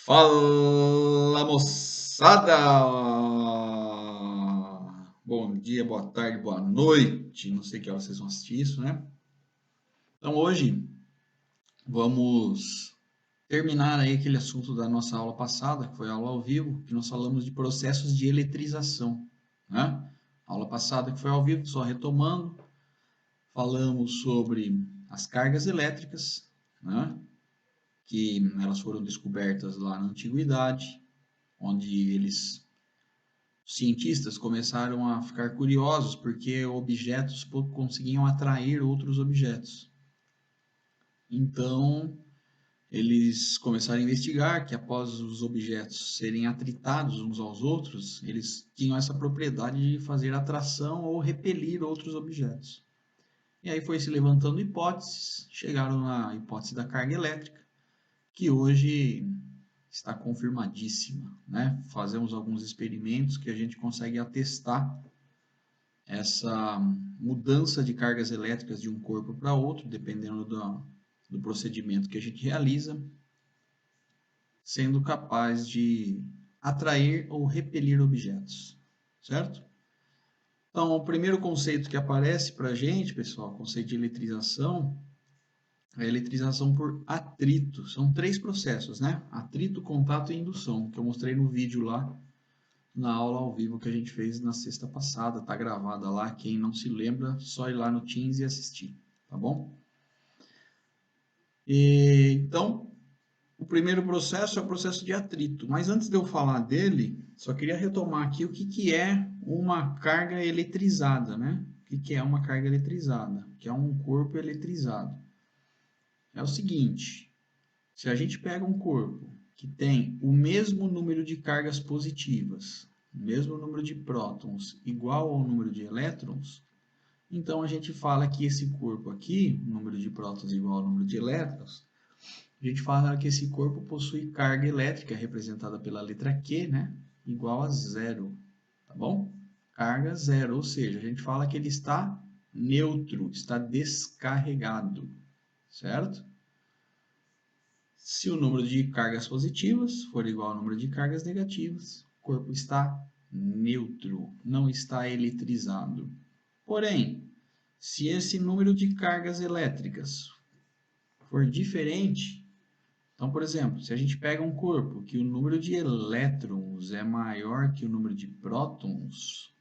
Fala, moçada! Bom dia, boa tarde, boa noite. Não sei que hora vocês vão assistir isso, né? Então, hoje vamos terminar aí aquele assunto da nossa aula passada, que foi a aula ao vivo, que nós falamos de processos de eletrização, né? A aula passada que foi ao vivo, só retomando, falamos sobre as cargas elétricas, né? Que elas foram descobertas lá na antiguidade, onde os cientistas começaram a ficar curiosos porque objetos conseguiam atrair outros objetos. Então, eles começaram a investigar que após os objetos serem atritados uns aos outros, eles tinham essa propriedade de fazer atração ou repelir outros objetos. E aí foi se levantando hipóteses, chegaram na hipótese da carga elétrica, que hoje está confirmadíssima, né? Fazemos alguns experimentos que a gente consegue atestar essa mudança de cargas elétricas de um corpo para outro, dependendo do procedimento que a gente realiza, sendo capaz de atrair ou repelir objetos, certo? Então, o primeiro conceito que aparece para a gente, pessoal, conceito de eletrização, é a eletrização por atrito. São três processos, né? Atrito, contato e indução, que eu mostrei no vídeo lá na aula ao vivo que a gente fez na sexta passada, tá gravada lá, quem não se lembra, só ir lá no Teams e assistir, tá bom? Então, o primeiro processo é o processo de atrito, mas antes de eu falar dele, só queria retomar aqui o que é uma carga eletrizada, né? O que é uma carga eletrizada? Que é um corpo eletrizado. É o seguinte, se a gente pega um corpo que tem o mesmo número de cargas positivas, o mesmo número de prótons igual ao número de elétrons, então a gente fala que esse corpo aqui, número de prótons igual ao número de elétrons, a gente fala que esse corpo possui carga elétrica, representada pela letra Q, né? Igual a zero, tá bom? Carga zero, ou seja, a gente fala que ele está neutro, está descarregado, certo? Se o número de cargas positivas for igual ao número de cargas negativas, o corpo está neutro, não está eletrizado. Porém, se esse número de cargas elétricas for diferente, então, por exemplo, se a gente pega um corpo que o número de elétrons é maior que o número de prótons,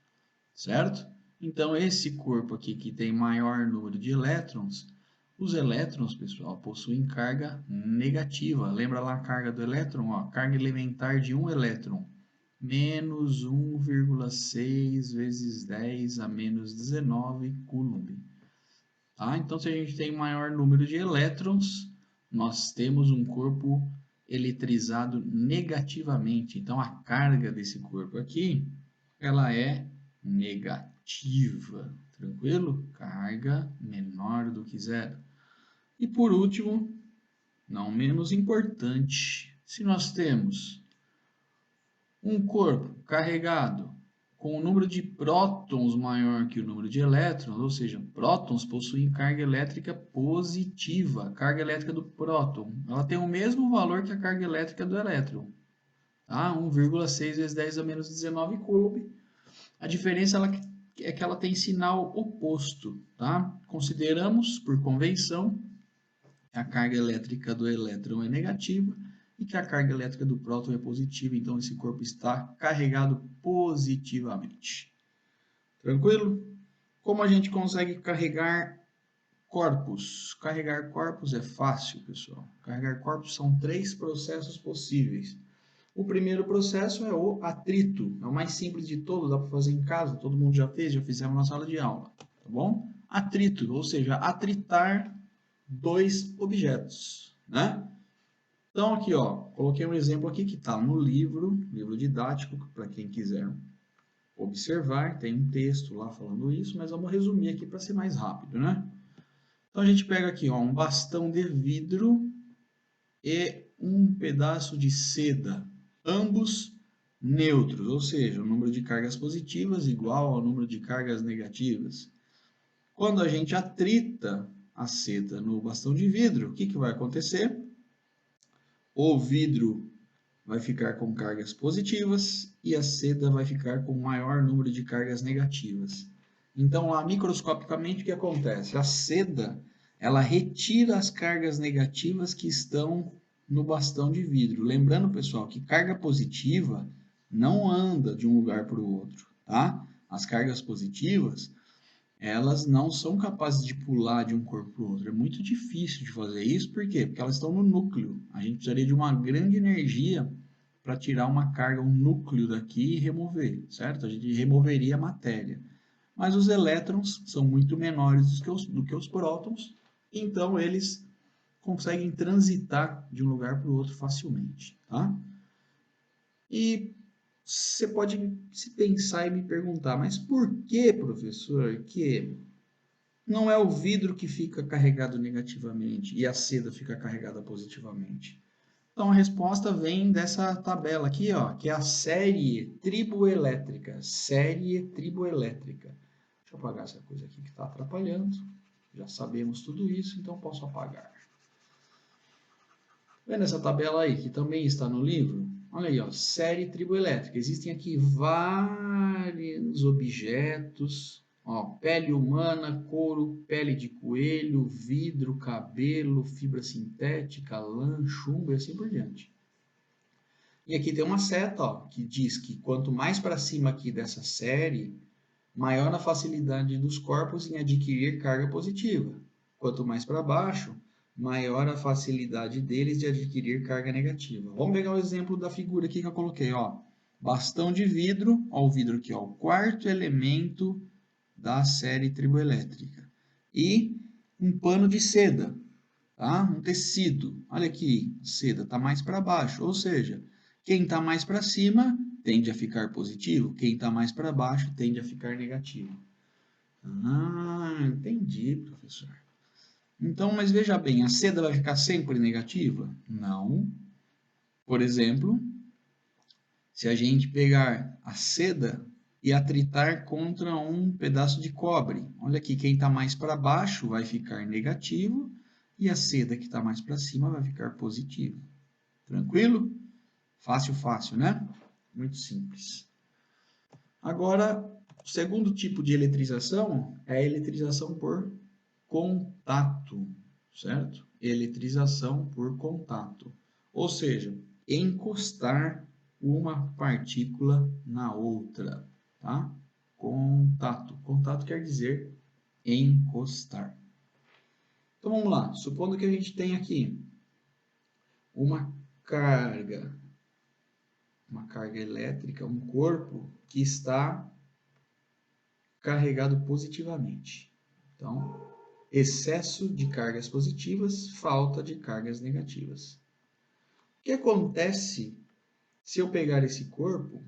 certo? Então, esse corpo aqui que tem maior número de elétrons, os elétrons, pessoal, possuem carga negativa. Lembra lá a carga do elétron? Ó, carga elementar de um elétron, menos 1,6 vezes 10 a menos 19 coulomb. Tá? Então, se a gente tem maior número de elétrons, nós temos um corpo eletrizado negativamente. Então, a carga desse corpo aqui, ela é negativa, tranquilo? Carga menor do que zero. E por último, não menos importante, se nós temos um corpo carregado com o número de prótons maior que o número de elétrons, ou seja, prótons possuem carga elétrica positiva. A carga elétrica do próton, ela tem o mesmo valor que a carga elétrica do elétron, tá? 1,6 vezes 10 a menos 19 coulomb. A diferença é que ela tem sinal oposto, tá? Consideramos, por convenção, que a carga elétrica do elétron é negativa e que a carga elétrica do próton é positiva, então esse corpo está carregado positivamente. Tranquilo? Como a gente consegue carregar corpos? Carregar corpos é fácil, pessoal. Carregar corpos são três processos possíveis. O primeiro processo é o atrito, é o mais simples de todos, dá para fazer em casa, todo mundo já fez, já fizemos na sala de aula, tá bom? Atrito, ou seja, atritar dois objetos, né? Então aqui, ó, coloquei um exemplo aqui que está no livro didático, para quem quiser observar, tem um texto lá falando isso, mas vamos resumir aqui para ser mais rápido, né? Então a gente pega aqui, ó, um bastão de vidro e um pedaço de seda, ambos neutros, ou seja, o número de cargas positivas igual ao número de cargas negativas. Quando a gente atrita a seda no bastão de vidro, o que vai acontecer? O vidro vai ficar com cargas positivas e a seda vai ficar com maior número de cargas negativas. Então, lá microscopicamente, o que acontece? A seda, ela retira as cargas negativas que estão no bastão de vidro. Lembrando, pessoal, que carga positiva não anda de um lugar para o outro, tá? As cargas positivas, elas não são capazes de pular de um corpo para o outro. É muito difícil de fazer isso, por quê? Porque elas estão no núcleo. A gente precisaria de uma grande energia para tirar uma carga, um núcleo daqui e remover, certo? A gente removeria a matéria. Mas os elétrons são muito menores do que os prótons, então eles conseguem transitar de um lugar para o outro facilmente, tá? E você pode se pensar e me perguntar, mas por que, professor, que não é o vidro que fica carregado negativamente e a seda fica carregada positivamente? Então a resposta vem dessa tabela aqui, ó, que é a série triboelétrica. Série triboelétrica. Deixa eu apagar essa coisa aqui que está atrapalhando. Já sabemos tudo isso, então posso apagar. Vendo essa tabela aí, que também está no livro? Olha aí, ó, série triboelétrica. Existem aqui vários objetos, ó, pele humana, couro, pele de coelho, vidro, cabelo, fibra sintética, lã, chumbo e assim por diante. E aqui tem uma seta, ó, que diz que quanto mais para cima aqui dessa série, maior a facilidade dos corpos em adquirir carga positiva. Quanto mais para baixo, maior a facilidade deles de adquirir carga negativa. Vamos pegar o exemplo da figura aqui que eu coloquei, ó. Bastão de vidro, ó, o vidro aqui, ó, o quarto elemento da série triboelétrica. E um pano de seda, tá? Um tecido. Olha aqui, seda está mais para baixo, ou seja, quem está mais para cima tende a ficar positivo, quem está mais para baixo tende a ficar negativo. Ah, entendi, professor. Então, mas veja bem, a seda vai ficar sempre negativa? Não. Por exemplo, se a gente pegar a seda e atritar contra um pedaço de cobre, olha aqui, quem está mais para baixo vai ficar negativo e a seda que está mais para cima vai ficar positivo. Tranquilo? Fácil, fácil, né? Muito simples. Agora, o segundo tipo de eletrização é a eletrização por contato, certo? Eletrização por contato. Ou seja, encostar uma partícula na outra, tá? Contato. Contato quer dizer encostar. Então vamos lá. Supondo que a gente tem aqui uma carga, elétrica, um corpo que está carregado positivamente. Então, excesso de cargas positivas, falta de cargas negativas. O que acontece se eu pegar esse corpo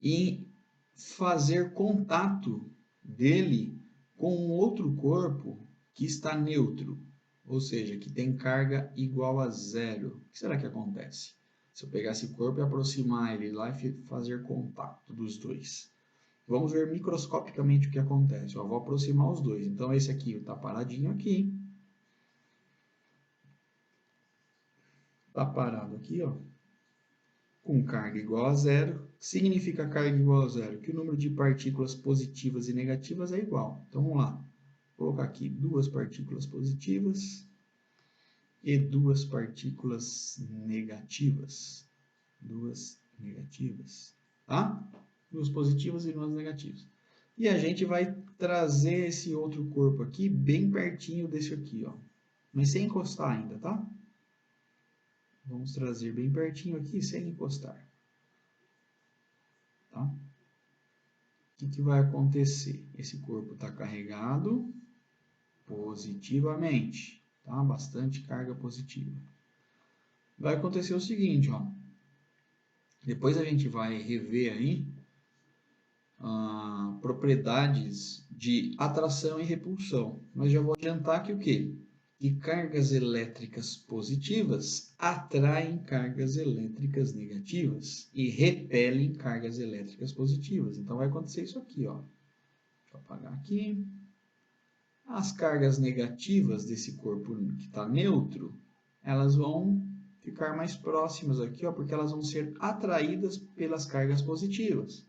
e fazer contato dele com um outro corpo que está neutro, ou seja, que tem carga igual a zero? O que será que acontece? Se eu pegar esse corpo e aproximar ele lá e fazer contato dos dois. Vamos ver microscopicamente o que acontece. Ó, vou aproximar os dois. Então, esse aqui está paradinho aqui. Está parado aqui, ó, com carga igual a zero. O que significa carga igual a zero? Que o número de partículas positivas e negativas é igual. Então, vamos lá. Vou colocar aqui duas partículas positivas e duas partículas negativas. Duas negativas, tá? Duas positivas e duas negativas. E a gente vai trazer esse outro corpo aqui bem pertinho desse aqui, ó. Mas sem encostar ainda, tá? Vamos trazer bem pertinho aqui sem encostar. Tá? O que vai acontecer? Esse corpo está carregado positivamente, tá? Bastante carga positiva. Vai acontecer o seguinte, ó. Depois a gente vai rever aí propriedades de atração e repulsão. Mas já vou adiantar que o quê? Que cargas elétricas positivas atraem cargas elétricas negativas e repelem cargas elétricas positivas. Então vai acontecer isso aqui, ó. Deixa eu apagar aqui. As cargas negativas desse corpo que está neutro, elas vão ficar mais próximas aqui, ó, porque elas vão ser atraídas pelas cargas positivas.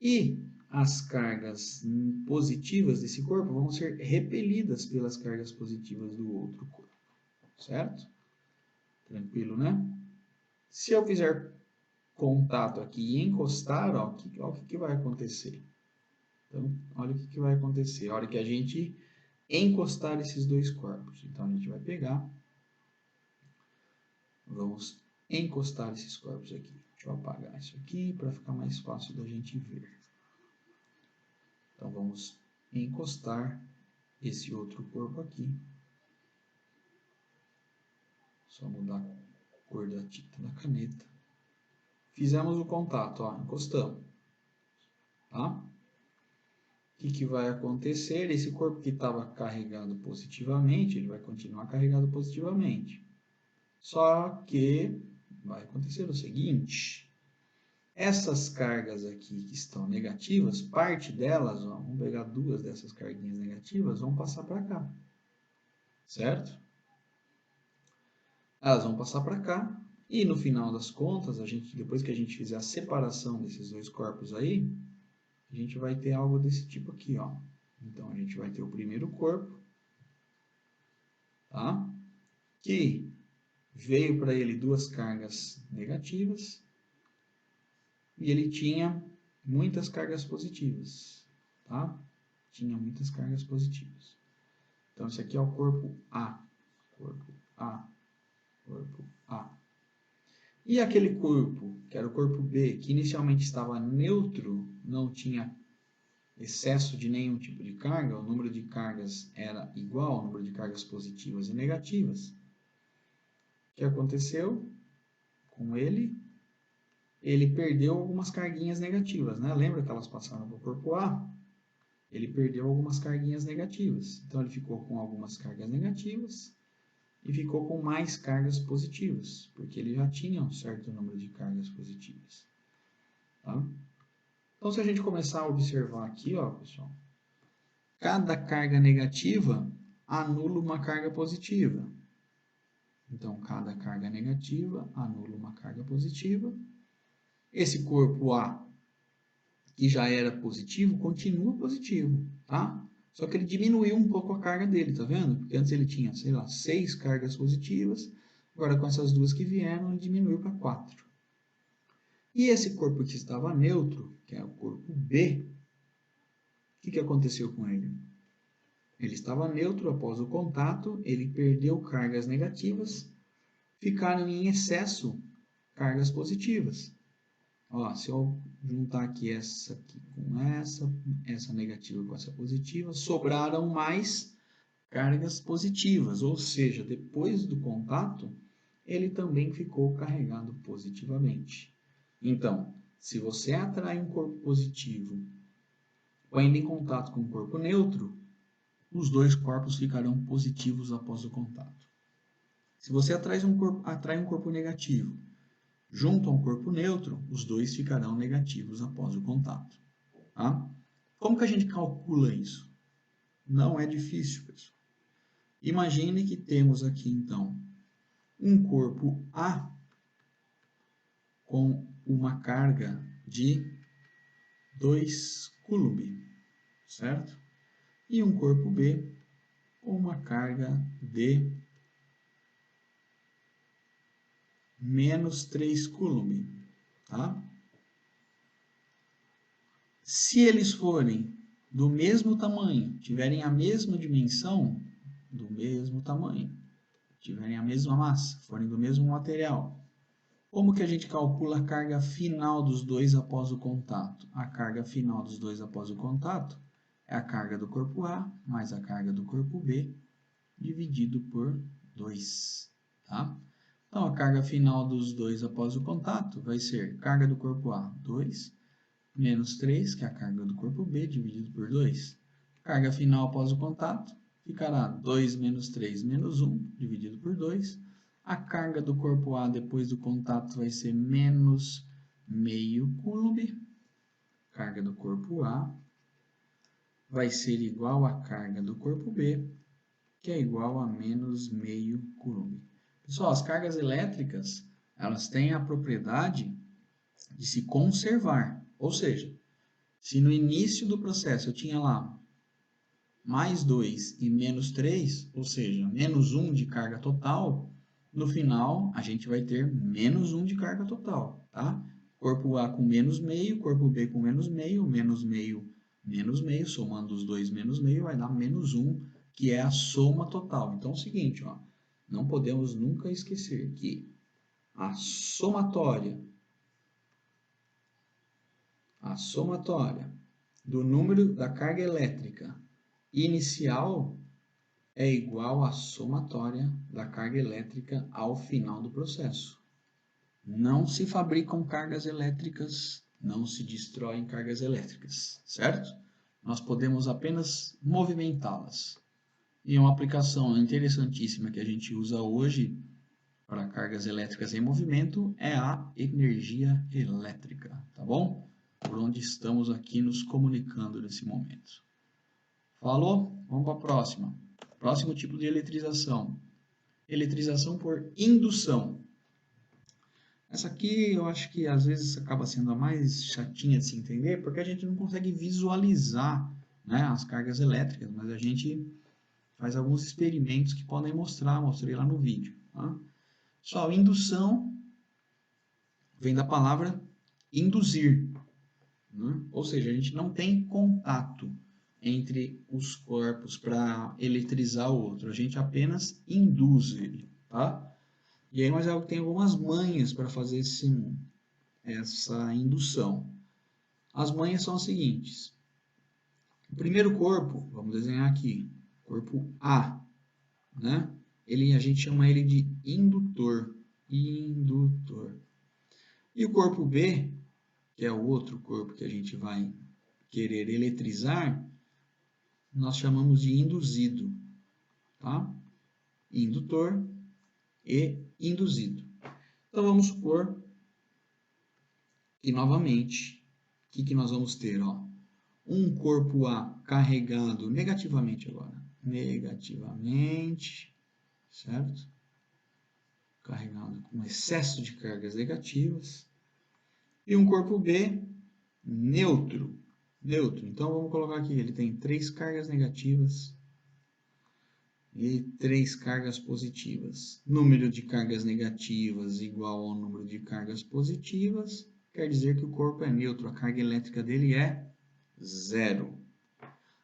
E as cargas positivas desse corpo vão ser repelidas pelas cargas positivas do outro corpo, certo? Tranquilo, né? Se eu fizer contato aqui e encostar, ó, o que vai acontecer? Então, olha o que vai acontecer. A hora que a gente encostar esses dois corpos. Então, a gente vai pegar, vamos encostar esses corpos aqui. Deixa eu apagar isso aqui para ficar mais fácil da gente ver. Então, vamos encostar esse outro corpo aqui. Só mudar a cor da tinta da caneta. Fizemos o contato, ó, encostamos. Tá? O que vai acontecer? Esse corpo que estava carregado positivamente, ele vai continuar carregado positivamente. Só que vai acontecer o seguinte: essas cargas aqui que estão negativas, parte delas, ó, vamos pegar duas dessas carguinhas negativas, vão passar para cá, certo? Elas vão passar para cá e no final das contas, depois que a gente fizer a separação desses dois corpos aí, a gente vai ter algo desse tipo aqui, ó. Então a gente vai ter o primeiro corpo, tá? Que veio para ele duas cargas negativas e ele tinha muitas cargas positivas, tá? Tinha muitas cargas positivas. Então, esse aqui é o corpo A, corpo A, corpo A. E aquele corpo, que era o corpo B, que inicialmente estava neutro, não tinha excesso de nenhum tipo de carga, o número de cargas era igual ao número de cargas positivas e negativas. O que aconteceu com ele? Ele perdeu algumas carguinhas negativas, né? Lembra que elas passaram para o corpo A? Ele perdeu algumas carguinhas negativas. Então, ele ficou com algumas cargas negativas e ficou com mais cargas positivas, porque ele já tinha um certo número de cargas positivas. Tá? Então, se a gente começar a observar aqui, ó, pessoal, cada carga negativa anula uma carga positiva. Então, cada carga negativa anula uma carga positiva. Esse corpo A, que já era positivo, continua positivo, tá? Só que ele diminuiu um pouco a carga dele, tá vendo? Porque antes ele tinha, sei lá, 6 cargas positivas, agora com essas duas que vieram, ele diminuiu para 4. E esse corpo que estava neutro, que é o corpo B, o que aconteceu com ele? Ele estava neutro após o contato, ele perdeu cargas negativas, ficaram em excesso cargas positivas. Ó, se eu juntar aqui essa aqui com essa negativa com essa positiva, sobraram mais cargas positivas, ou seja, depois do contato, ele também ficou carregado positivamente. Então, se você atrai um corpo positivo põe ele em contato com um corpo neutro, os dois corpos ficarão positivos após o contato. Se você atrai um corpo negativo junto a um corpo neutro, os dois ficarão negativos após o contato. Tá? Como que a gente calcula isso? Não é difícil, pessoal. Imagine que temos aqui, então, um corpo A com uma carga de 2 coulomb, certo? E um corpo B com uma carga de menos 3 coulomb, tá? Se eles forem do mesmo tamanho, tiverem a mesma dimensão, do mesmo tamanho, tiverem a mesma massa, forem do mesmo material, como que a gente calcula a carga final dos dois após o contato? A carga final dos dois após o contato é a carga do corpo A mais a carga do corpo B dividido por 2, tá? Então, a carga final dos dois após o contato vai ser carga do corpo A, 2, menos 3, que é a carga do corpo B, dividido por 2. Carga final após o contato ficará 2 menos 3 menos 1, dividido por 2. A carga do corpo A depois do contato vai ser menos meio coulomb. Carga do corpo A vai ser igual à carga do corpo B, que é igual a menos meio coulomb. Pessoal, as cargas elétricas, elas têm a propriedade de se conservar. Ou seja, se no início do processo eu tinha lá mais 2 e menos 3, ou seja, menos 1 de carga total, no final a gente vai ter menos 1 de carga total, tá? Corpo A com menos meio, corpo B com menos meio, menos meio, somando os dois menos meio, vai dar menos 1, que é a soma total. Então é o seguinte, ó, não podemos nunca esquecer que a somatória do número da carga elétrica inicial é igual à somatória da carga elétrica ao final do processo. Não se fabricam cargas elétricas, não se destroem cargas elétricas, certo? Nós podemos apenas movimentá-las. E uma aplicação interessantíssima que a gente usa hoje para cargas elétricas em movimento é a energia elétrica, tá bom? Por onde estamos aqui nos comunicando nesse momento. Falou? Vamos para a próxima. Próximo tipo de eletrização. Eletrização por indução. Essa aqui eu acho que às vezes acaba sendo a mais chatinha de se entender, porque a gente não consegue visualizar, né, as cargas elétricas, mas a gente faz alguns experimentos que podem mostrar, mostrei lá no vídeo. Tá? Pessoal, indução vem da palavra induzir, né? Ou seja, a gente não tem contato entre os corpos para eletrizar o outro, a gente apenas induz ele, tá? E aí nós tem algumas manhas para fazer essa indução. As manhas são as seguintes. O primeiro corpo, vamos desenhar aqui, corpo A, né? A gente chama ele de indutor. Indutor. E o corpo B, que é o outro corpo que a gente vai querer eletrizar, nós chamamos de induzido, tá? Indutor e induzido. Então vamos supor que novamente, o que nós vamos ter? Ó? Um corpo A carregado negativamente agora, negativamente, certo? Carregado com excesso de cargas negativas. E um corpo B neutro. Neutro. Então vamos colocar aqui, ele tem 3 cargas negativas e 3 cargas positivas. Número de cargas negativas igual ao número de cargas positivas, quer dizer que o corpo é neutro, a carga elétrica dele é 0.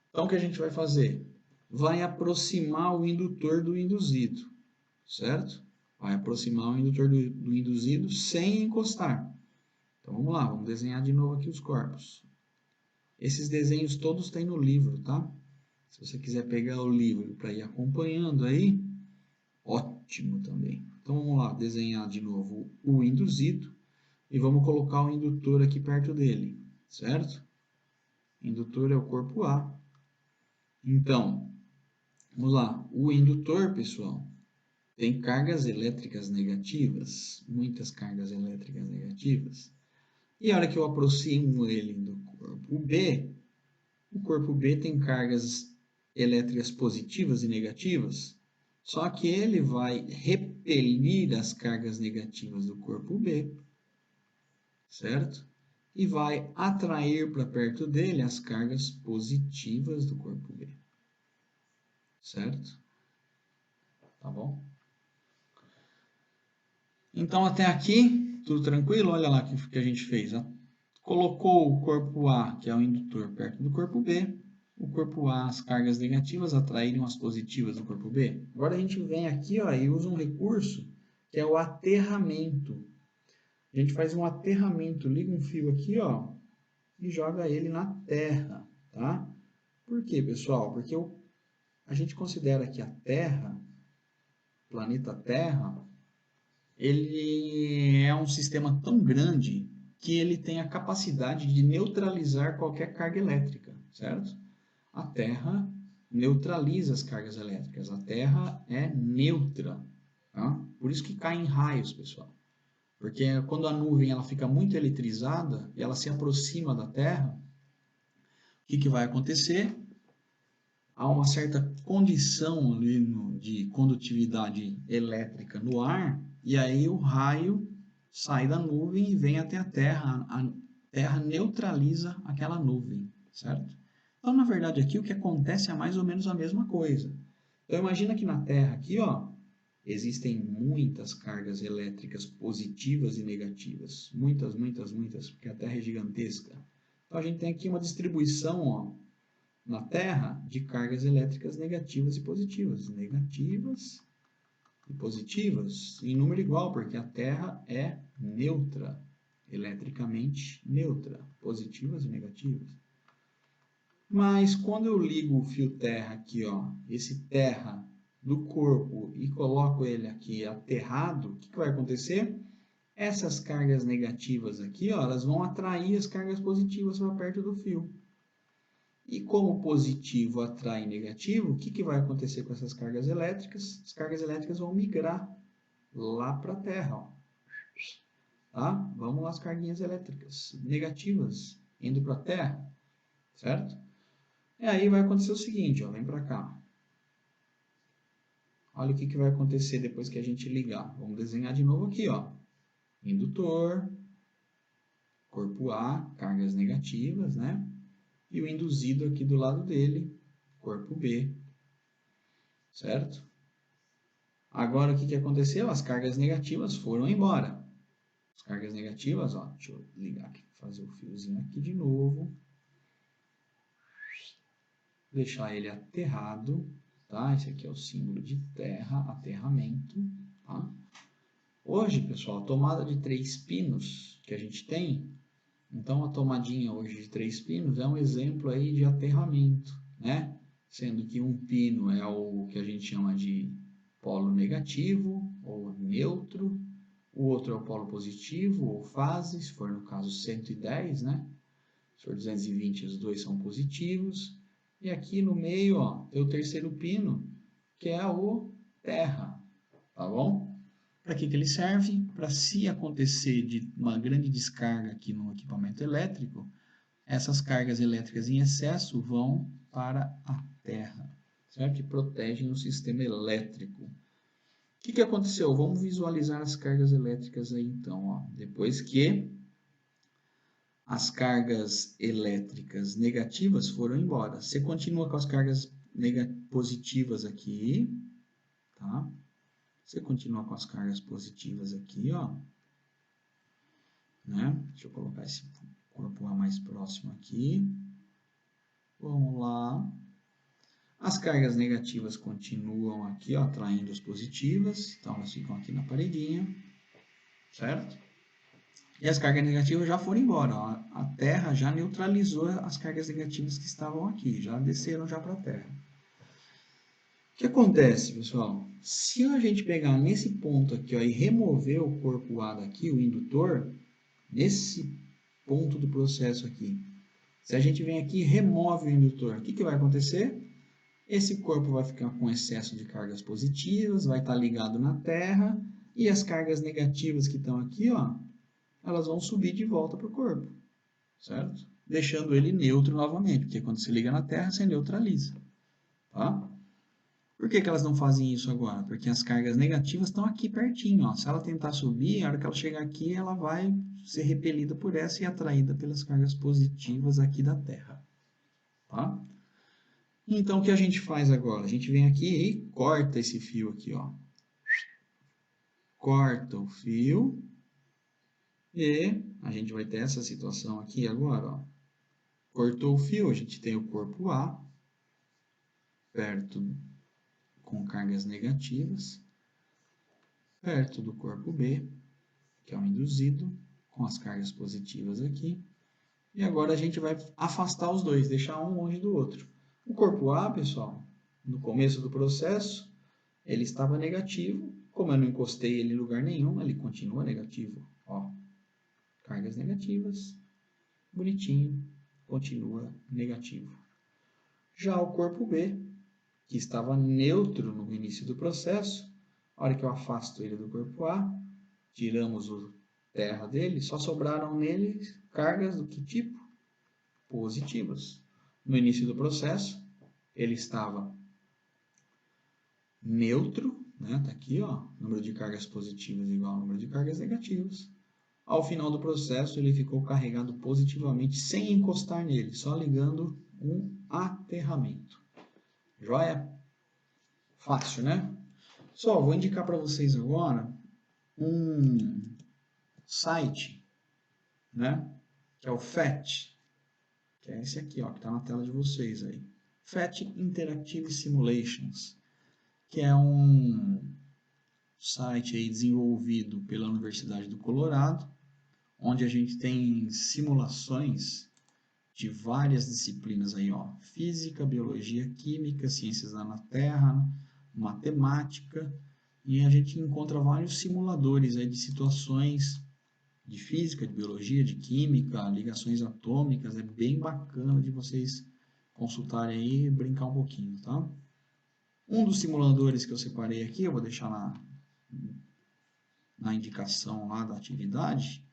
Então o que a gente vai fazer? Vai aproximar o indutor do induzido, certo? Vai aproximar o indutor do induzido sem encostar. Então vamos lá, vamos desenhar de novo aqui os corpos. Esses desenhos todos tem no livro, tá? Se você quiser pegar o livro para ir acompanhando aí, ótimo também. Então vamos lá, desenhar de novo o induzido e vamos colocar o indutor aqui perto dele, certo? Indutor é o corpo A. Então, vamos lá, o indutor, pessoal, tem cargas elétricas negativas, muitas cargas elétricas negativas. E a hora que eu aproximo ele do corpo B, o corpo B tem cargas elétricas positivas e negativas, só que ele vai repelir as cargas negativas do corpo B, certo? E vai atrair para perto dele as cargas positivas do corpo B, certo? Tá bom? Então, até aqui, tudo tranquilo? Olha lá o que a gente fez. Colocou o corpo A, que é o indutor, perto do corpo B. O corpo A, as cargas negativas atraíram as positivas do corpo B. Agora a gente vem aqui, ó, e usa um recurso que é o aterramento. A gente faz um aterramento, liga um fio aqui, ó, e joga ele na Terra, tá? Por quê, pessoal? Porque a gente considera que a Terra, planeta Terra, ele é um sistema tão grande que ele tem a capacidade de neutralizar qualquer carga elétrica, certo? A Terra neutraliza as cargas elétricas. A Terra é neutra, tá? Por isso que caem raios, pessoal. Porque quando a nuvem ela fica muito eletrizada e ela se aproxima da Terra, o que vai acontecer? há uma certa condição ali de condutividade elétrica no ar, e aí o raio sai da nuvem e vem até a Terra. A Terra neutraliza aquela nuvem, certo? Então, na verdade, aqui o que acontece é mais ou menos a mesma coisa. Então, imagina que na Terra, aqui, ó, existem muitas cargas elétricas positivas e negativas. Muitas, muitas, muitas, porque a Terra é gigantesca. Então, a gente tem aqui uma distribuição, ó, na Terra de cargas elétricas negativas e positivas. Negativas e positivas em número igual, porque a Terra é neutra, eletricamente neutra, positivas e negativas. Mas quando eu ligo o fio terra aqui, ó, esse terra do corpo e coloco ele aqui aterrado, o que vai acontecer? Essas cargas negativas aqui, ó, elas vão atrair as cargas positivas para perto do fio. E como positivo atrai negativo, o que vai acontecer com essas cargas elétricas? As cargas elétricas vão migrar lá para a Terra. Ó. Tá? Vamos lá as carguinhas elétricas negativas indo para a Terra, certo? E aí vai acontecer o seguinte, ó, vem para cá. Olha o que vai acontecer depois que a gente ligar. Vamos desenhar de novo aqui, ó. Indutor, corpo A, cargas negativas, né? E o induzido aqui do lado dele, corpo B, certo? Agora, o que aconteceu? As cargas negativas foram embora. As cargas negativas, ó, deixa eu ligar aqui, fazer o fiozinho aqui de novo. Deixar ele aterrado, tá? Esse aqui é o símbolo de terra, aterramento, tá? Hoje, pessoal, a tomada de 3 pinos que a gente tem, então a tomadinha hoje de 3 pinos é um exemplo aí de aterramento, né? Sendo que um pino é o que a gente chama de polo negativo ou neutro, o outro é o polo positivo ou fase, se for no caso 110, né? Se for 220, os dois são positivos. E aqui no meio, ó, tem o terceiro pino, que é o terra, tá bom? Para que ele serve? Para se acontecer de uma grande descarga aqui no equipamento elétrico, essas cargas elétricas em excesso vão para a terra, certo? E protegem o sistema elétrico. O que aconteceu? Vamos visualizar as cargas elétricas aí então, ó. Depois que as cargas elétricas negativas foram embora. Você continua com as cargas positivas aqui, tá? Você continua com as cargas positivas aqui, ó. Né? Deixa eu colocar esse corpo A mais próximo aqui. Vamos lá. As cargas negativas continuam aqui, ó, atraindo as positivas. Então, elas ficam aqui na paredinha, certo? E as cargas negativas já foram embora. Ó. A Terra já neutralizou as cargas negativas que estavam aqui, já desceram já para a Terra. O que acontece, pessoal? Se a gente pegar nesse ponto aqui ó, e remover o corpo A daqui, o indutor, nesse ponto do processo aqui, se a gente vem aqui e remove o indutor, o que vai acontecer? Esse corpo vai ficar com excesso de cargas positivas, vai estar ligado na Terra, e as cargas negativas que estão aqui, ó, elas vão subir de volta para o corpo, certo? Deixando ele neutro novamente, porque quando se liga na Terra, você neutraliza, tá? Por que elas não fazem isso agora? Porque as cargas negativas estão aqui pertinho, ó. Se ela tentar subir, a hora que ela chegar aqui, ela vai ser repelida por essa e atraída pelas cargas positivas aqui da Terra, tá? Então, o que a gente faz agora? A gente vem aqui e corta esse fio aqui, ó. Corta o fio e a gente vai ter essa situação aqui agora, ó. Cortou o fio, a gente tem o corpo A, perto com cargas negativas, perto do corpo B, que é o induzido, com as cargas positivas aqui. E agora a gente vai afastar os dois, deixar um longe do outro. O corpo A, pessoal, no começo do processo, ele estava negativo. Como eu não encostei ele em lugar nenhum, ele continua negativo. Ó, cargas negativas, bonitinho, continua negativo. Já o corpo B, que estava neutro no início do processo, a hora que eu afasto ele do corpo A, tiramos o terra dele, só sobraram nele cargas do que tipo? Positivas. No início do processo, ele estava neutro, né? Tá aqui, ó, número de cargas positivas igual ao número de cargas negativas. Ao final do processo, ele ficou carregado positivamente sem encostar nele, só ligando um aterramento. Joia? Fácil, né? Só vou indicar para vocês agora um site, né? Que é o FET, que é esse aqui, ó, que está na tela de vocês aí. FET Interactive Simulations, que é um site aí desenvolvido pela Universidade do Colorado, onde a gente tem simulações de várias disciplinas aí, ó, física, biologia, química, ciências da Terra, matemática, e a gente encontra vários simuladores aí de situações de física, de biologia, de química, ligações atômicas, é bem bacana de vocês consultarem aí e brincar um pouquinho, tá? Um dos simuladores que eu separei aqui, eu vou deixar na indicação lá da atividade,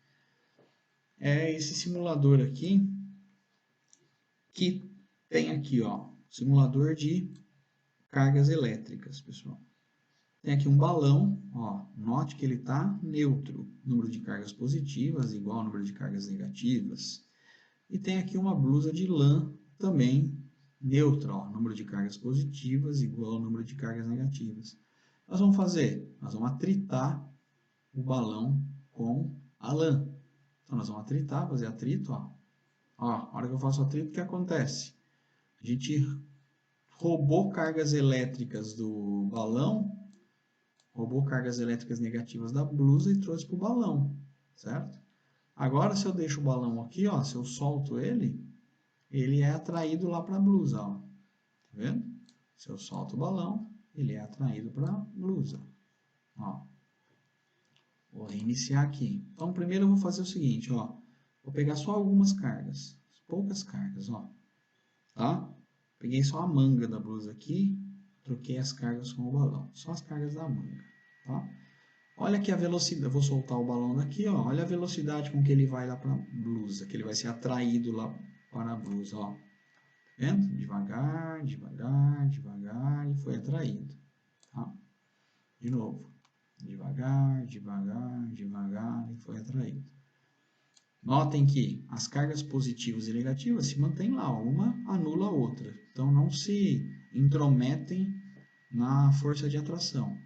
é esse simulador aqui, que tem aqui, ó, simulador de cargas elétricas, pessoal. Tem aqui um balão, ó, note que ele está neutro, número de cargas positivas igual ao número de cargas negativas. E tem aqui uma blusa de lã também neutra, ó, número de cargas positivas igual ao número de cargas negativas. Nós vamos fazer, nós vamos atritar o balão com a lã. Então nós vamos atritar, fazer atrito, ó. Ó, a hora que eu faço atrito, o que acontece? A gente roubou cargas elétricas do balão, roubou cargas elétricas negativas da blusa e trouxe para o balão, certo? Agora, se eu deixo o balão aqui, ó, se eu solto ele, ele é atraído lá para a blusa, ó. Tá vendo? Se eu solto o balão, ele é atraído para a blusa. Ó. Vou reiniciar aqui. Então, primeiro eu vou fazer o seguinte, ó. Vou pegar só algumas cargas, poucas cargas, ó. Tá? Peguei só a manga da blusa aqui, troquei as cargas com o balão. Só as cargas da manga, tá? Olha aqui a velocidade, vou soltar o balão daqui, ó. Olha a velocidade com que ele vai lá para a blusa, que ele vai ser atraído lá para a blusa, ó. Vendo? Devagar, devagar, devagar e foi atraído, tá? De novo. Devagar, devagar, devagar e foi atraído. Notem que as cargas positivas e negativas se mantêm lá, uma anula a outra. Então não se intrometem na força de atração.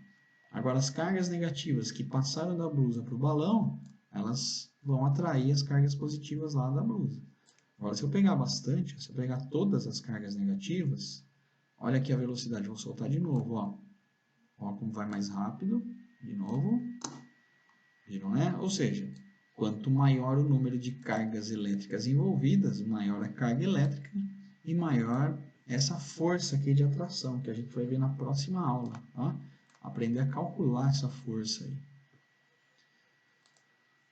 Agora as cargas negativas que passaram da blusa para o balão, elas vão atrair as cargas positivas lá da blusa. Agora se eu pegar bastante, se eu pegar todas as cargas negativas, olha aqui a velocidade, vou soltar de novo, ó. Ó como vai mais rápido, de novo. Viram, né? Ou seja, quanto maior o número de cargas elétricas envolvidas, maior a carga elétrica e maior essa força aqui de atração, que a gente vai ver na próxima aula, tá? Aprender a calcular essa força aí.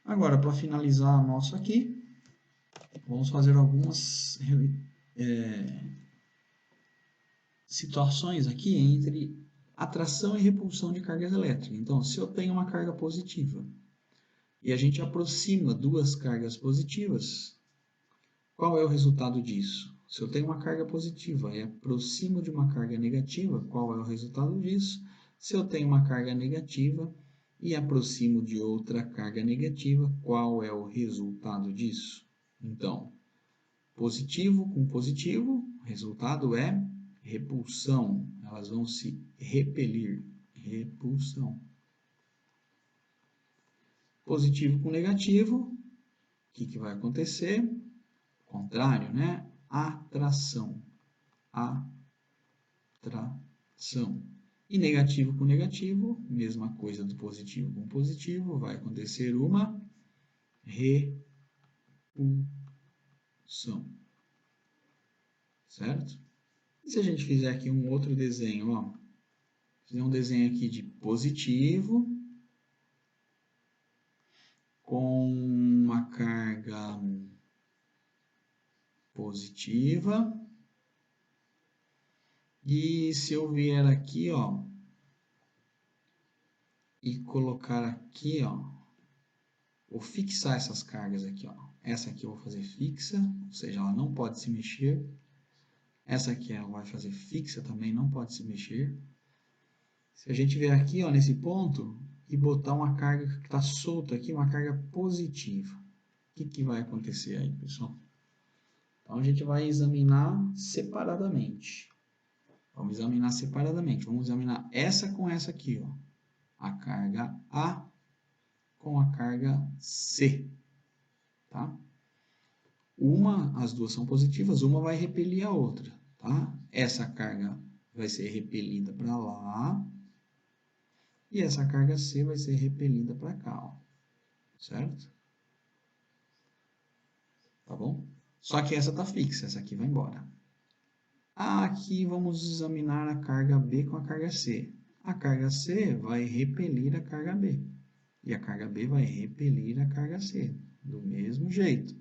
Agora, para finalizar nosso aqui, vamos fazer algumas situações aqui entre atração e repulsão de cargas elétricas. Então, se eu tenho uma carga positiva e a gente aproxima duas cargas positivas, qual é o resultado disso? Se eu tenho uma carga positiva e aproximo de uma carga negativa, qual é o resultado disso? Se eu tenho uma carga negativa e aproximo de outra carga negativa, qual é o resultado disso? Então, positivo com positivo, o resultado é repulsão. Elas vão se repelir. Repulsão. Positivo com negativo, o que vai acontecer? Contrário, né? Atração. Atração. E negativo com negativo, mesma coisa do positivo com positivo, vai acontecer uma repulsão. Certo? E se a gente fizer aqui um outro desenho, ó, fizer um desenho aqui de positivo com uma carga positiva. E se eu vier aqui, ó, e colocar aqui, ó, vou fixar essas cargas aqui, ó. Essa aqui eu vou fazer fixa, ou seja, ela não pode se mexer. Essa aqui ela vai fazer fixa também, não pode se mexer. Se a gente vier aqui, ó, nesse ponto, e botar uma carga que está solta aqui, uma carga positiva, o que vai acontecer aí, pessoal? Então, a gente vai examinar separadamente. Vamos examinar separadamente. Vamos examinar essa com essa aqui, ó. A carga A com a carga C, tá? As duas são positivas, uma vai repelir a outra, tá? Essa carga vai ser repelida para lá e essa carga C vai ser repelida para cá, ó, certo? Tá bom? Só que essa tá fixa, essa aqui vai embora. Aqui vamos examinar a carga B com a carga C. A carga C vai repelir a carga B e a carga B vai repelir a carga C, do mesmo jeito,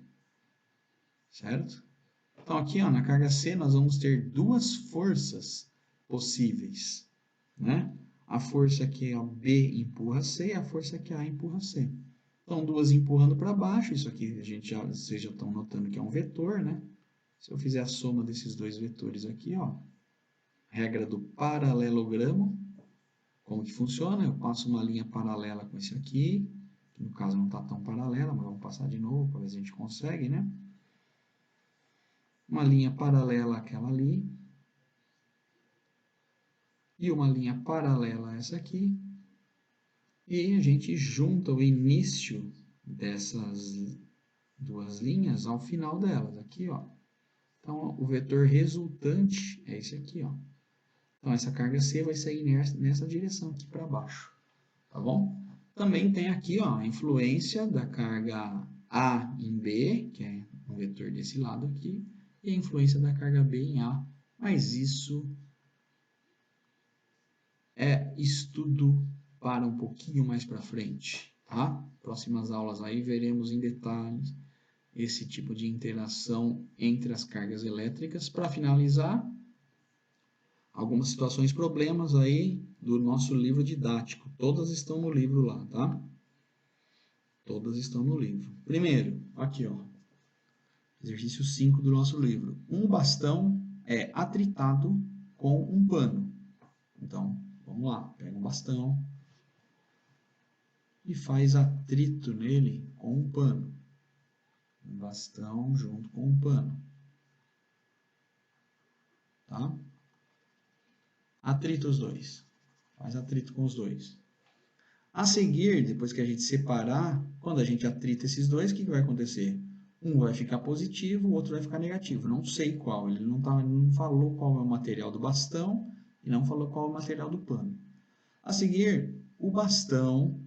certo? Então, aqui ó, na carga C nós vamos ter duas forças possíveis, né? A força que a B empurra C e a força que A empurra C. Então, duas empurrando para baixo, isso aqui vocês já estão notando que é um vetor, né? Se eu fizer a soma desses dois vetores aqui, ó, regra do paralelogramo, como que funciona? Eu passo uma linha paralela com esse aqui, que no caso não está tão paralela, mas vamos passar de novo para ver se a gente consegue, né? Uma linha paralela àquela ali, e uma linha paralela a essa aqui, e a gente junta o início dessas duas linhas ao final delas, aqui, ó. Então, o vetor resultante é esse aqui, ó. Então, essa carga C vai sair nessa direção aqui para baixo, tá bom? Também tem aqui, ó, a influência da carga A em B, que é um vetor desse lado aqui, e a influência da carga B em A, mas isso é estudo para um pouquinho mais para frente, tá? Próximas aulas aí veremos em detalhes esse tipo de interação entre as cargas elétricas. Para finalizar, algumas situações, problemas aí do nosso livro didático. Todas estão no livro lá, tá? Todas estão no livro. Primeiro, aqui, ó. Exercício 5 do nosso livro. Um bastão é atritado com um pano. Então, vamos lá. Pega um bastão e faz atrito nele com um pano. Um bastão junto com um pano. Tá? Atrita os dois. Faz atrito com os dois. A seguir, depois que a gente separar, quando a gente atrita esses dois, o que vai acontecer? Um vai ficar positivo, o outro vai ficar negativo. Não sei qual. Ele não falou qual é o material do bastão e não falou qual é o material do pano. A seguir, o bastão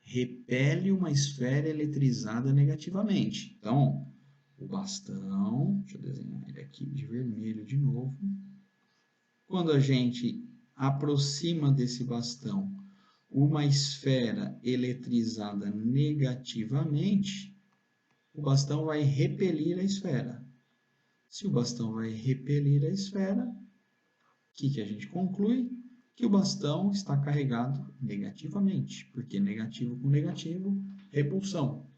repele uma esfera eletrizada negativamente. Então, o bastão, deixa eu desenhar ele aqui de vermelho de novo. Quando a gente aproxima desse bastão uma esfera eletrizada negativamente, o bastão vai repelir a esfera. Se o bastão vai repelir a esfera, o que a gente conclui? Que o bastão está carregado negativamente, porque negativo com negativo, repulsão.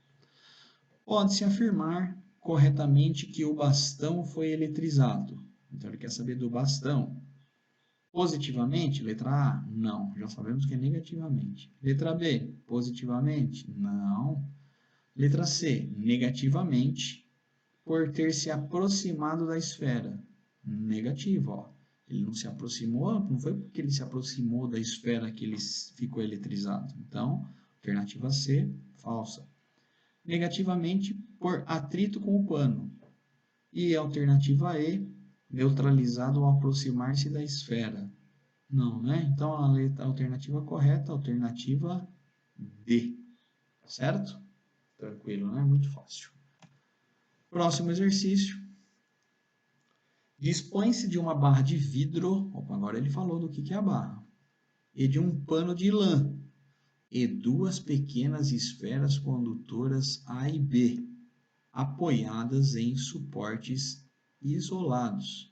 Pode-se afirmar corretamente que o bastão foi eletrizado. Então ele quer saber do bastão. Positivamente, letra A? Não, já sabemos que é negativamente. Letra B? Positivamente? Não. Letra C? Negativamente, por ter se aproximado da esfera. Negativo, ó. Ele não se aproximou, não foi porque ele se aproximou da esfera que ele ficou eletrizado. Então, alternativa C, falsa. Negativamente, por atrito com o pano. E a alternativa E, neutralizado ao aproximar-se da esfera. Não, né? Então, a alternativa correta, a alternativa D. Certo? Tranquilo, né? Muito fácil. Próximo exercício. Dispõe-se de uma barra de vidro, opa, agora ele falou do que é a barra, e de um pano de lã, e duas pequenas esferas condutoras A e B, apoiadas em suportes isolados,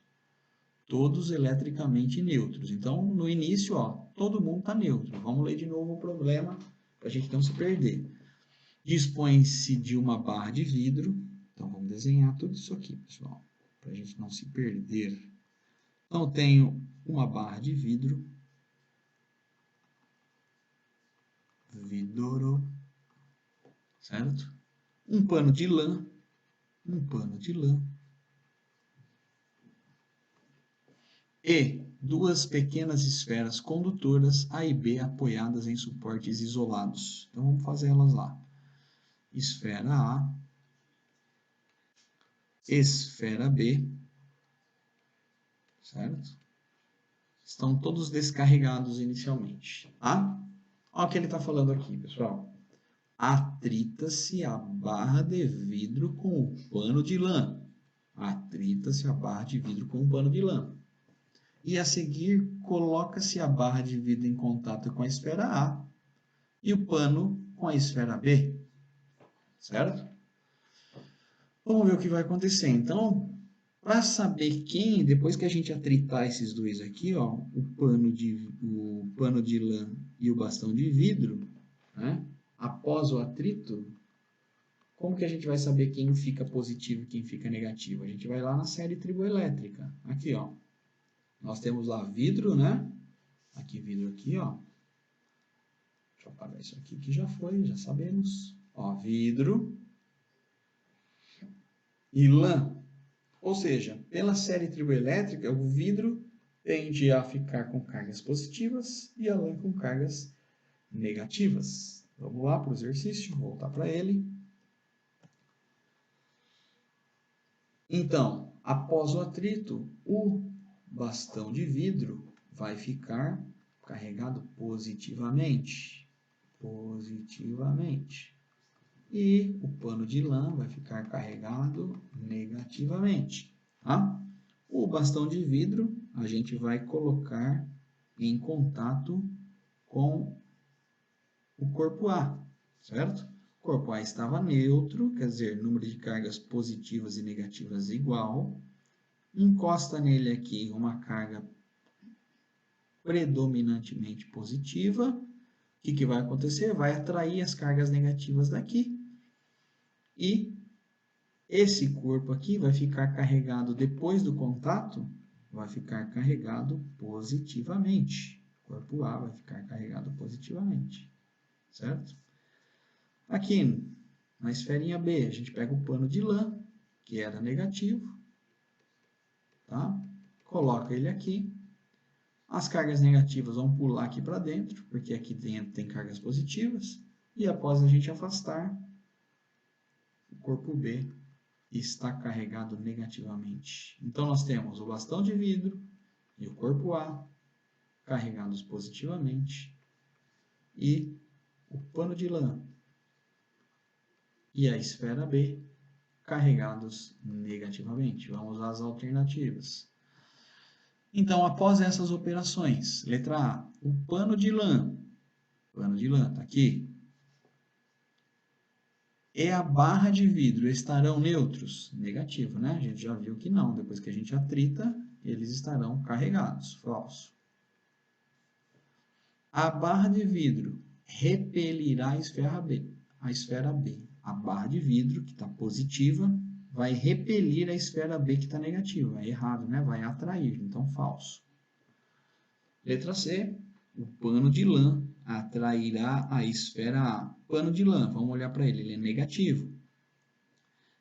todos eletricamente neutros. Então, no início, ó, todo mundo está neutro. Vamos ler de novo o problema para a gente não se perder. Dispõe-se de uma barra de vidro. Então, vamos desenhar tudo isso aqui, pessoal. para a gente não se perder. Então, eu tenho uma barra de vidro, vidro, certo? Um pano de lã, e duas pequenas esferas condutoras A e B apoiadas em suportes isolados. Então, vamos fazer elas lá. Esfera A, esfera B, certo? Estão todos descarregados inicialmente, tá? Olha o que ele está falando aqui, pessoal. Atrita-se a barra de vidro com o pano de lã. Atrita-se a barra de vidro com o pano de lã. E a seguir, coloca-se a barra de vidro em contato com a esfera A e o pano com a esfera B, certo? Vamos ver o que vai acontecer. Então, para saber quem, depois que a gente atritar esses dois aqui, ó, o pano de lã e o bastão de vidro, né? Após o atrito, como que a gente vai saber quem fica positivo e quem fica negativo? A gente vai lá na série triboelétrica. Aqui, ó. Nós temos lá vidro, né? Aqui, vidro aqui, ó. Deixa eu apagar isso aqui que já foi, já sabemos. Ó, vidro e lã. Ou seja, pela série triboelétrica, o vidro tende a ficar com cargas positivas e a lã com cargas negativas. Vamos lá para o exercício, voltar para ele. Então, após o atrito, o bastão de vidro vai ficar carregado positivamente. E o pano de lã vai ficar carregado negativamente. Tá? O bastão de vidro a gente vai colocar em contato com o corpo A, certo? O corpo A estava neutro, quer dizer, número de cargas positivas e negativas igual. Encosta nele aqui uma carga predominantemente positiva. O que vai acontecer? Vai atrair as cargas negativas daqui. E esse corpo aqui vai ficar carregado depois do contato, vai ficar carregado positivamente. O corpo A vai ficar carregado positivamente, certo? Aqui, na esferinha B, a gente pega o pano de lã, que era negativo, tá? Coloca ele aqui. As cargas negativas vão pular aqui para dentro, porque aqui dentro tem cargas positivas. E após a gente afastar, o corpo B está carregado negativamente. Então, nós temos o bastão de vidro e o corpo A carregados positivamente e o pano de lã e a esfera B carregados negativamente. Vamos às alternativas. Então, após essas operações, letra A, o pano de lã está aqui, e a barra de vidro estarão neutros? Negativo, né? A gente já viu que não. Depois que a gente atrita, eles estarão carregados. Falso. A barra de vidro repelirá a esfera B. A barra de vidro, que está positiva, vai repelir a esfera B, que está negativa. É errado, né? Vai atrair. Então, falso. Letra C. O pano de lã atrairá a esfera A. Pano de lã, vamos olhar para ele é negativo.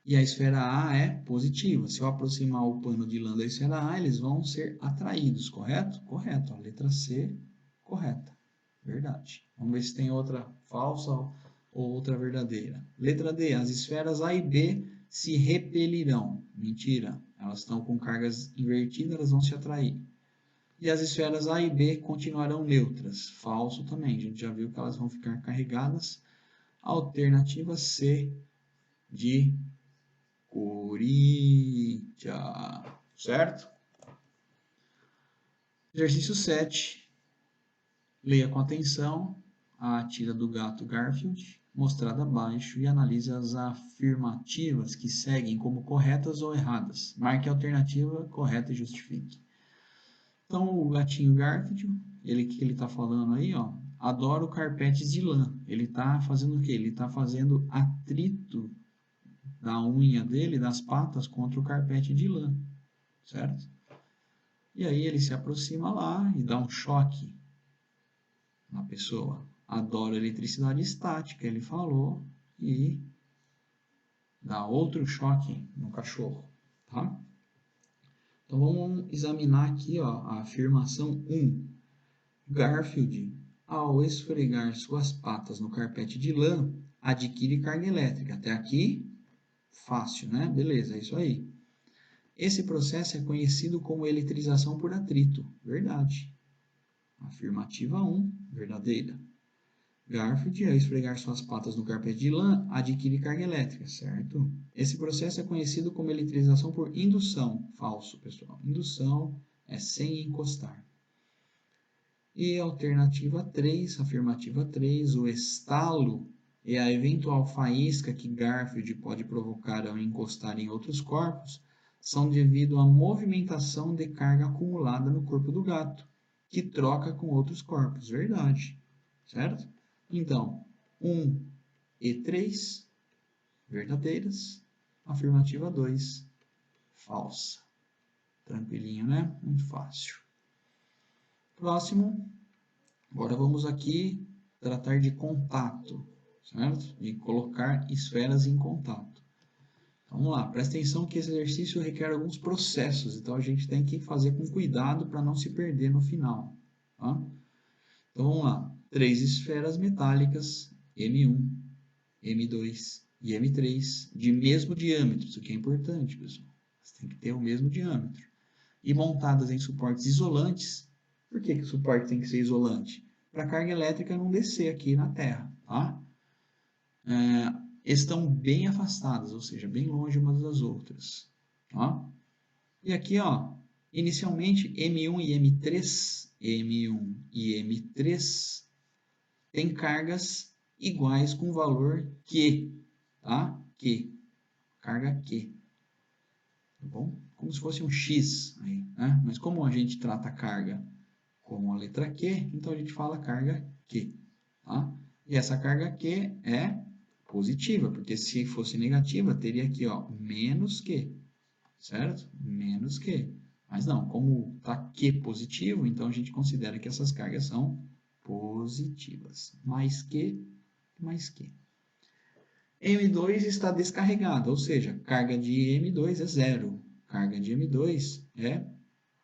E a esfera A é positiva. Se eu aproximar o pano de lã da esfera A, eles vão ser atraídos, correto? Correto. A letra C, correta. Verdade. Vamos ver se tem outra falsa ou outra verdadeira. Letra D. As esferas A e B se repelirão. Mentira. Elas estão com cargas invertidas, elas vão se atrair. E as esferas A e B continuarão neutras. Falso também. A gente já viu que elas vão ficar carregadas. Alternativa C de Corinthians. Certo? Exercício 7. Leia com atenção a tira do gato Garfield, mostrada abaixo, e analise as afirmativas que seguem como corretas ou erradas. Marque a alternativa correta e justifique. Então, o gatinho Garfield, o que ele está falando aí, ó, adora carpetes de lã. Ele está fazendo o quê? Ele está fazendo atrito da unha dele, das patas, contra o carpete de lã. certo? E aí ele se aproxima lá e dá um choque na pessoa. Adora eletricidade estática, ele falou, e dá outro choque no cachorro, tá? Então vamos examinar aqui, ó, a afirmação 1. Garfield, ao esfregar suas patas no carpete de lã, adquire carga elétrica. Até aqui, fácil, né? Beleza, é isso aí. Esse processo é conhecido como eletrização por atrito. Verdade. Afirmativa 1, verdadeira. Garfield, ao esfregar suas patas no carpete de lã, adquire carga elétrica, certo? Esse processo é conhecido como eletrização por indução. Falso, pessoal. Indução é sem encostar. E alternativa 3, afirmativa 3, o estalo e a eventual faísca que Garfield pode provocar ao encostar em outros corpos são devido à movimentação de carga acumulada no corpo do gato, que troca com outros corpos. Verdade, certo? Então, 1 e 3, verdadeiras. Afirmativa 2, falsa. Tranquilinho, né? Muito fácil. Próximo. Agora vamos aqui tratar de contato, certo? De colocar esferas em contato. Então, vamos lá, presta atenção que esse exercício requer alguns processos, então a gente tem que fazer com cuidado para não se perder no final, tá? Então vamos lá, 3 esferas metálicas, M1, M2 e M3, de mesmo diâmetro, isso aqui é importante, pessoal. Você tem que ter o mesmo diâmetro. E montadas em suportes isolantes. Por que o suporte tem que ser isolante? Para a carga elétrica não descer aqui na Terra, tá? Estão bem afastadas, ou seja, bem longe umas das outras, tá? E aqui, ó, inicialmente M1 e M3 têm cargas iguais com valor Q, tá? Q, carga Q, tá bom? Como se fosse um X aí, né? Mas como a gente trata a carga como a letra Q, então a gente fala carga Q, tá? E essa carga Q é positiva, porque se fosse negativa, teria aqui, ó, menos Q, certo? Menos Q. Mas não, como está Q positivo, então a gente considera que essas cargas são positivas. Mais Q, mais Q. M2 está descarregada, ou seja, carga de M2 é zero. Carga de M2 é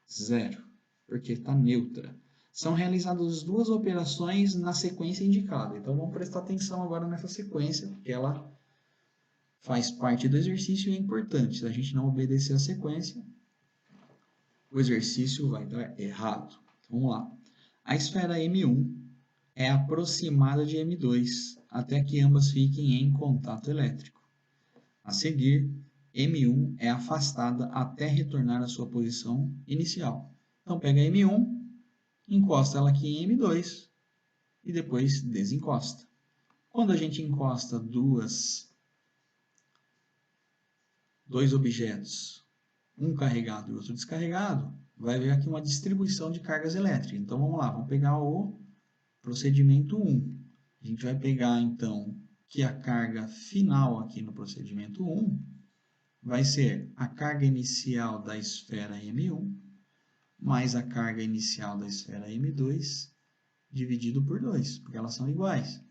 zero, porque está neutra. São realizadas duas operações na sequência indicada. Então vamos prestar atenção agora nessa sequência, porque ela faz parte do exercício e é importante. Se a gente não obedecer a sequência, o exercício vai dar errado. Então, vamos lá. A esfera M1 é aproximada de M2 até que ambas fiquem em contato elétrico. A seguir, M1 é afastada até retornar à sua posição inicial. Então, pega M1, encosta ela aqui em M2 e depois desencosta. Quando a gente encosta dois objetos, um carregado e outro descarregado, vai haver aqui uma distribuição de cargas elétricas. Então vamos lá, vamos pegar o procedimento 1. A gente vai pegar então que a carga final aqui no procedimento 1 vai ser a carga inicial da esfera M1 mais a carga inicial da esfera M2 dividido por 2, porque elas são iguais.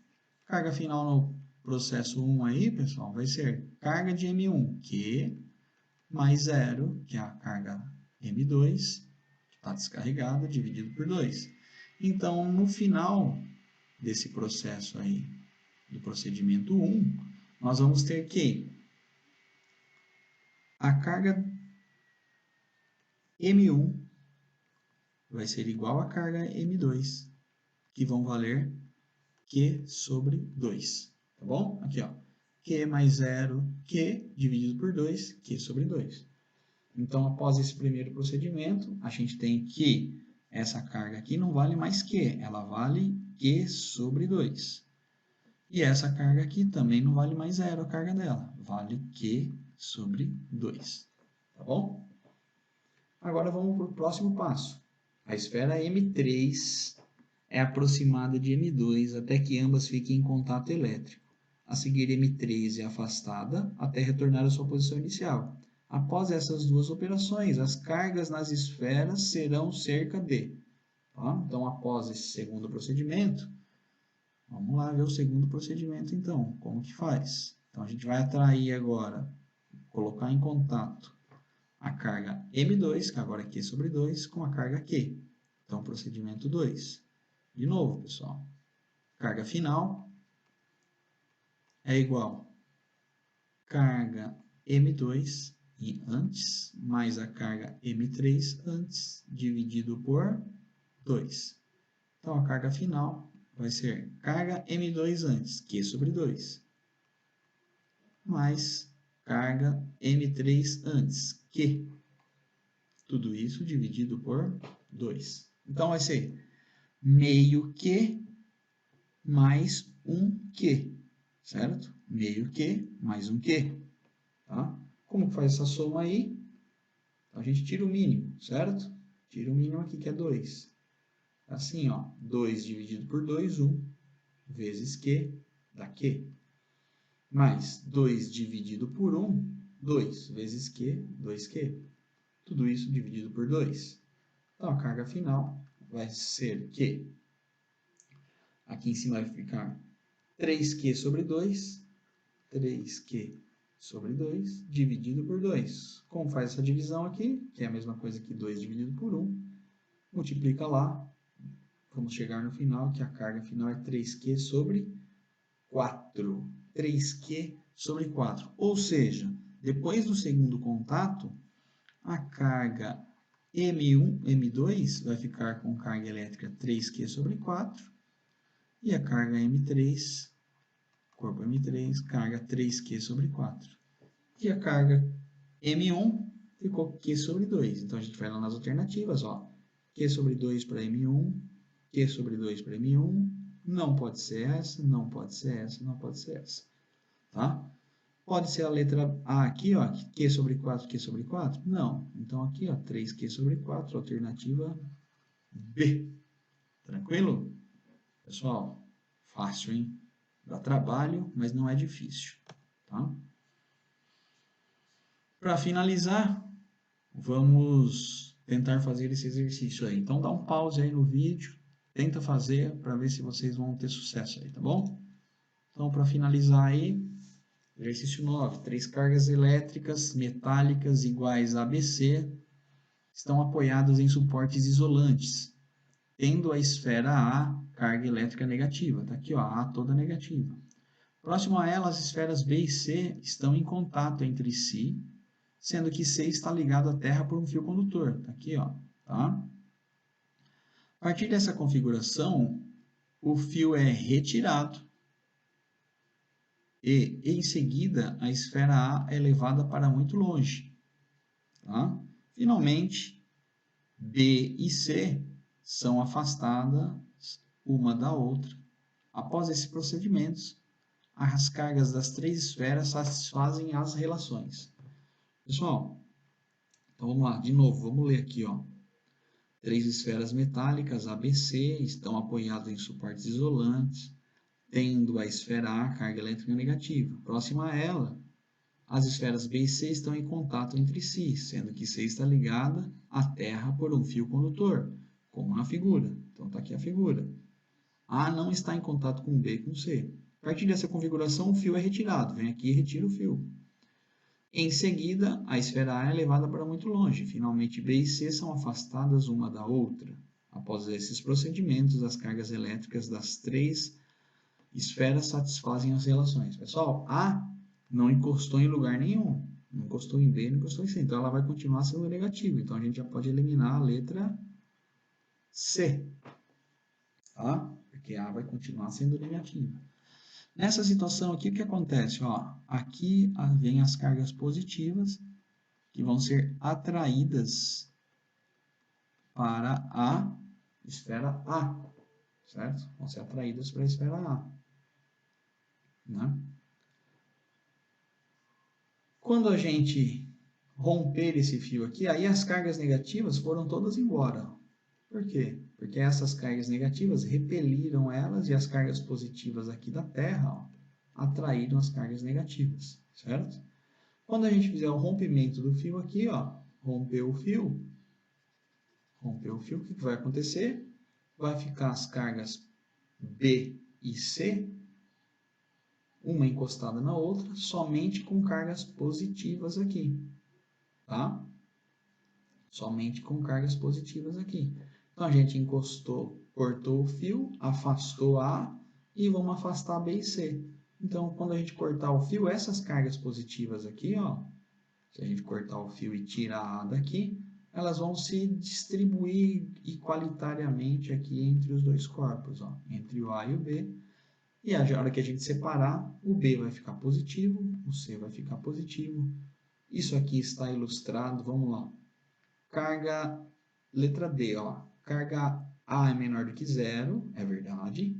Carga final no processo 1 aí, pessoal, vai ser carga de M1, que mais 0, que é a carga M2, que está descarregada, dividido por 2. Então, no final desse processo aí, do procedimento 1, nós vamos ter que a carga M1 vai ser igual à carga M2, que vão valer Q sobre 2. Tá bom? Aqui, ó. Q mais 0, Q dividido por 2, Q sobre 2. Então, após esse primeiro procedimento, a gente tem que essa carga aqui não vale mais Q, ela vale Q sobre 2. E essa carga aqui também não vale mais 0 a carga dela, vale Q sobre 2. Tá bom? Agora vamos para o próximo passo. A esfera M3 é aproximada de M2 até que ambas fiquem em contato elétrico. A seguir, M3 é afastada até retornar à sua posição inicial. Após essas duas operações, as cargas nas esferas serão cerca de. Tá? Então, após esse segundo procedimento, vamos lá ver o segundo procedimento então, como que faz? Então, a gente vai atrair agora, colocar em contato a carga M2, que agora é Q sobre 2, com a carga Q. Então, procedimento 2. De novo, pessoal, carga final é igual a carga M2 e antes, mais a carga M3 antes, dividido por 2. Então, a carga final vai ser carga M2 antes, Q sobre 2, mais carga M3 antes, Q. Tudo isso dividido por 2. Então, vai ser meio Q mais 1Q, certo? Meio Q mais 1Q. Tá? Como faz essa soma aí? Então, a gente tira o mínimo, certo? Tira o mínimo aqui, que é 2. Assim, ó, 2 dividido por 2, 1, vezes Q, dá Q. Mais 2 dividido por 1, 2, vezes Q, 2Q. Tudo isso dividido por 2. Então, a carga final vai ser Q. Aqui em cima vai ficar 3Q sobre 2, 3Q sobre 2, dividido por 2. Como faz essa divisão aqui, que é a mesma coisa que 2 dividido por 1, multiplica lá, vamos chegar no final, que a carga final é 3Q sobre 4. 3Q sobre 4. Ou seja, depois do segundo contato, a carga M1, M2 vai ficar com carga elétrica 3Q sobre 4 e a carga M3, corpo M3, carga 3Q sobre 4. E a carga M1 ficou Q sobre 2. Então, a gente vai lá nas alternativas, ó. Q sobre 2 para M1, Q sobre 2 para M1, não pode ser essa, não pode ser essa, não pode ser essa. Tá? Pode ser a letra A aqui, ó, Q sobre 4, Q sobre 4? Não. Então, aqui, ó, 3Q sobre 4, alternativa B. Tranquilo? Pessoal, fácil, hein? Dá trabalho, mas não é difícil. Tá? Para finalizar, vamos tentar fazer esse exercício aí. Então, dá um pause aí no vídeo, tenta fazer para ver se vocês vão ter sucesso aí, tá bom? Então, para finalizar aí, exercício 9. 3 cargas elétricas metálicas iguais a ABC estão apoiadas em suportes isolantes, tendo a esfera A carga elétrica negativa. Está aqui, ó, A toda negativa. Próximo a ela, as esferas B e C estão em contato entre si, sendo que C está ligado à Terra por um fio condutor. Está aqui, ó, tá? A partir dessa configuração, o fio é retirado e, em seguida, a esfera A é levada para muito longe. Tá? Finalmente, B e C são afastadas uma da outra. Após esses procedimentos, as cargas das três esferas satisfazem as relações. Pessoal, então vamos lá, de novo, vamos ler aqui, ó. 3 esferas metálicas ABC estão apoiadas em suportes isolantes, tendo a esfera A carga elétrica negativa. Próxima a ela, as esferas B e C estão em contato entre si, sendo que C está ligada à Terra por um fio condutor, como na figura. Então está aqui a figura. A não está em contato com B e com C. A partir dessa configuração, o fio é retirado. Vem aqui e retira o fio. Em seguida, a esfera A é levada para muito longe. Finalmente, B e C são afastadas uma da outra. Após esses procedimentos, as cargas elétricas das três esferas satisfazem as relações. Pessoal, A não encostou em lugar nenhum. Não encostou em B, não encostou em C. Então, ela vai continuar sendo negativa. Então, a gente já pode eliminar a letra C. Tá? Porque A vai continuar sendo negativa. Nessa situação aqui, o que acontece? Ó, aqui vem as cargas positivas que vão ser atraídas para a esfera A, certo? Vão ser atraídas para a esfera A. Né? Quando a gente romper esse fio aqui, aí as cargas negativas foram todas embora. Por quê? Porque essas cargas negativas repeliram elas e as cargas positivas aqui da Terra, ó, atraíram as cargas negativas, certo? Quando a gente fizer o rompimento do fio aqui, ó, rompeu o fio, o que vai acontecer? Vai ficar as cargas B e C, uma encostada na outra, somente com cargas positivas aqui, tá? Somente com cargas positivas aqui. Então, a gente encostou, cortou o fio, afastou A e vamos afastar B e C. Então, quando a gente cortar o fio, essas cargas positivas aqui, ó, se a gente cortar o fio e tirar A daqui, elas vão se distribuir igualitariamente aqui entre os dois corpos, ó, entre o A e o B. E a hora que a gente separar, o B vai ficar positivo, o C vai ficar positivo. Isso aqui está ilustrado, vamos lá. Carga, letra D, ó. Carga A é menor do que zero, é verdade.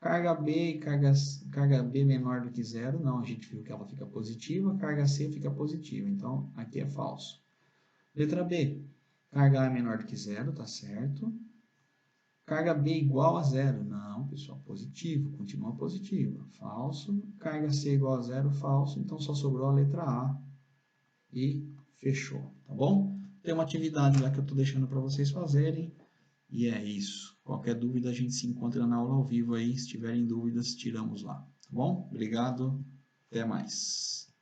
Carga B e carga B menor do que zero, não, a gente viu que ela fica positiva. Carga C fica positiva, então aqui é falso. Letra B, carga A é menor do que zero, tá certo. Carga B igual a zero, não, pessoal, positivo, continua positivo, falso. Carga C igual a zero, falso, então só sobrou a letra A e fechou, tá bom? Tem uma atividade lá que eu estou deixando para vocês fazerem. E é isso. Qualquer dúvida a gente se encontra na aula ao vivo aí. Se tiverem dúvidas, tiramos lá. Tá bom? Obrigado. Até mais.